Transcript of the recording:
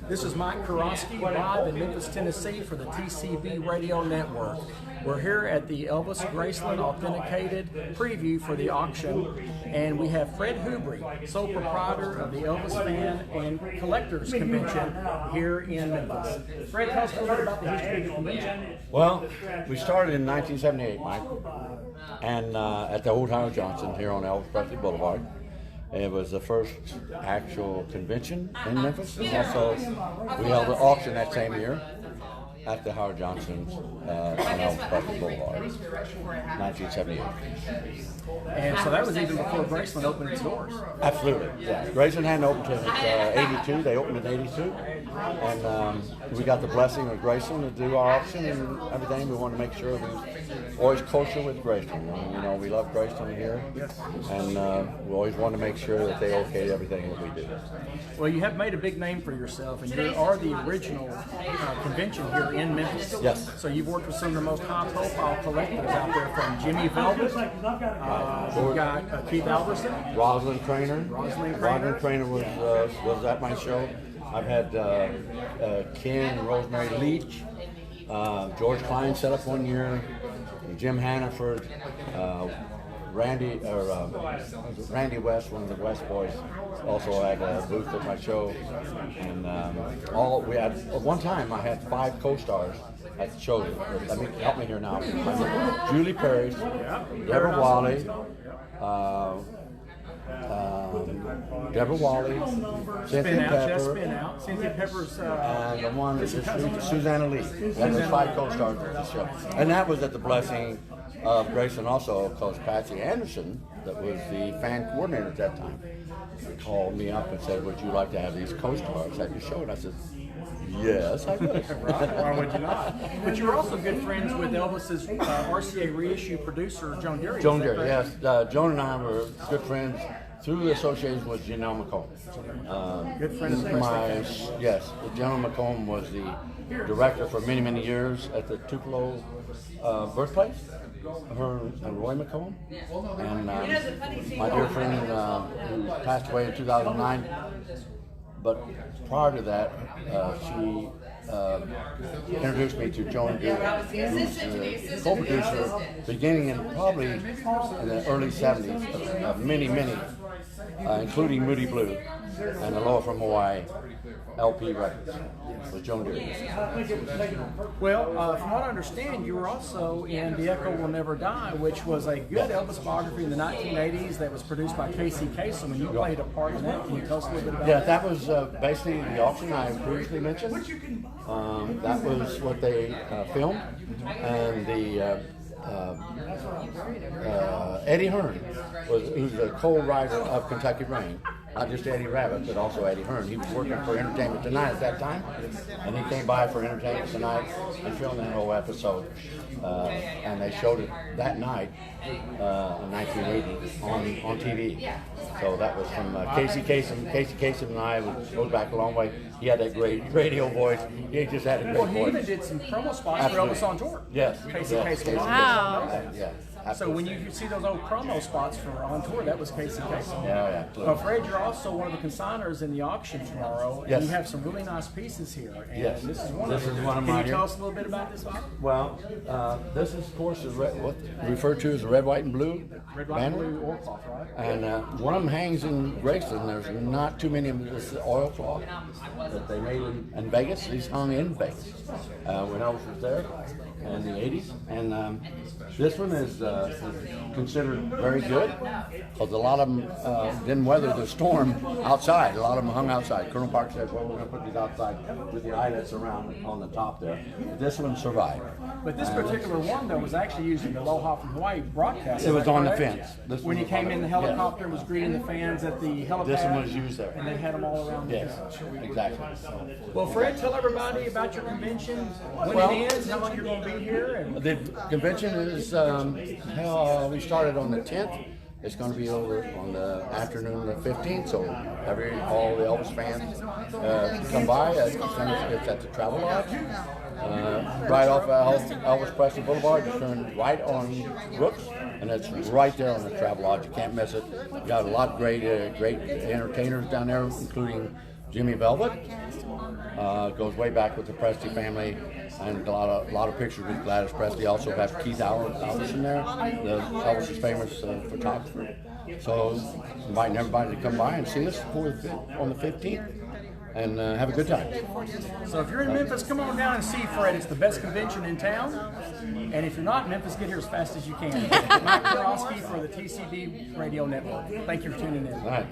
This is Mike Kurosky live in Memphis, Tennessee for the TCB Radio Network. We're here at the Elvis Graceland Authenticated Preview for the auction, and we have Fred Whobrey, sole proprietor of the Elvis Fan and Collectors Convention here in Memphis. Fred, tell us a little bit about the history of the convention. Well, we started in 1978, Mike, and at the old Howard Johnson here on Elvis Presley Boulevard. It was the first actual convention in Memphis. And also, we held an auction that same year at the Howard Johnson's on Elvis Presley Boulevard, 1978. And so that was even before Graceland opened its doors. Absolutely, yeah. Graceland hadn't opened until 82. They opened in 82. And we got the blessing of Graceland to do our auction and everything. We wanted to make sure we was always kosher with Graceland. You know, we love Graceland here. And we always want to make sure that they okay everything that we do. Well, you have made a big name for yourself, and you are the original convention here in Memphis. Yes. So you've worked with some of the most high-profile collectors out there, from Jimmy Velvet, you've got Keith Albertson, Rosalind Trainer. Rosalind Trainer was at my show. I've had Ken and Rosemary Leach, George Klein set up one year, Jim Hannaford, Randy West, one of the West Boys, also had a booth at my show, and we had at one time I had 5 co-stars at the show. Let me help me here now. Julie Perry, Deborah Wally, Cynthia Pepper's, and the one that just Susanna Lee. That was 5 co-stars at the show, and that was at the blessing of Graceland also, because Patsy Anderson, that was the fan coordinator at that time, called me up and said, "Would you like to have these co-stars at your show?" And I said, "Yes, I would." Right, why would you not? But you were also good friends with Elvis's RCA reissue producer, Joan Derry. Joan Derry, yes. Joan and I were good friends through the association with Janelle McComb. Good friend of the Yes. Janelle McComb was the director for many, many years at the Tupelo birthplace. Her and Roy McComb, and my dear friend who passed away in 2009. But prior to that, she introduced me to Joan Derry, who's the co-producer, beginning in probably in the early 70s of many, including Moody Blue and Aloha from Hawaii LP records with Joan Derry. Well, from what I understand, you were also in The Echo Will Never Die, which was a good Elvis biography in the 1980s that was produced by Casey Kasem, and you played a part in that. Can you tell us a little bit about that? Yeah, that was basically the auction I previously mentioned. That was what they filmed, and the Eddie Hearn, who's a co-writer of Kentucky Rain. Not just Eddie Rabbit, but also Eddie Hearn. He was working for Entertainment Tonight at that time, and he came by for Entertainment Tonight and filmed that whole episode. And they showed it that night in 1980 on TV. So that was from Casey Kasem. Casey Kasem and I goes back a long way. He had that great radio voice. He just had a great voice. Well, he even did some promo spots for Elvis on tour. Yes. Casey Kasem. Wow. Yeah. So when you see those old promo spots for on tour, that was Casey Kasem. Yeah. Well, Fred, you're also one of the consigners in the auction tomorrow, and Yes. you have some really nice pieces here. And Yes. this is one This of them. is one of Can mine you tell here. us a little bit about this one? Well, this is, of course, is what referred to as the red, white, and blue Red, white, and banner. blue oilcloth, right? And one of them hangs in Graceland. There's not too many of them. This is oilcloth that they made in Vegas. These hung in Vegas when Elvis was there in the 80s. And this one is considered very good because a lot of them didn't weather the storm outside. A lot of them hung outside. Colonel Park said, "Well, we're going to put these outside with the eyelets around on the top there." This one survived. But this particular one, though, was actually used in the Aloha from Hawaii broadcast. It was on the correct? fence. This When one he was came on in, the the- helicopter was greeting the fans at the helipad. This one was used there. And they had them all around. Yes, exactly. Well, Fred, tell everybody about your convention, when it ends, how long you're going to be here. And The convention is, we started on the 10th. It's going to be over on the afternoon of the 15th, so all the Elvis fans come by. It's at the Travel Lodge, right off Elvis Presley Boulevard. You turn right on Brooks, and it's right there on the Travel Lodge. You can't miss it. You got a lot of great entertainers down there, including Jimmy Velvet. Goes way back with the Presley family, and a lot of pictures with Gladys Presley. Also have Keith Elvis in there, Elvis' famous photographer. So inviting everybody to come by and see us on the 15th. And have a good time. So if you're in Memphis, come on down and see Fred. It's the best convention in town. And if you're not in Memphis, get here as fast as you can. Mike Kurosky for the TCB Radio Network. Thank you for tuning in. All right.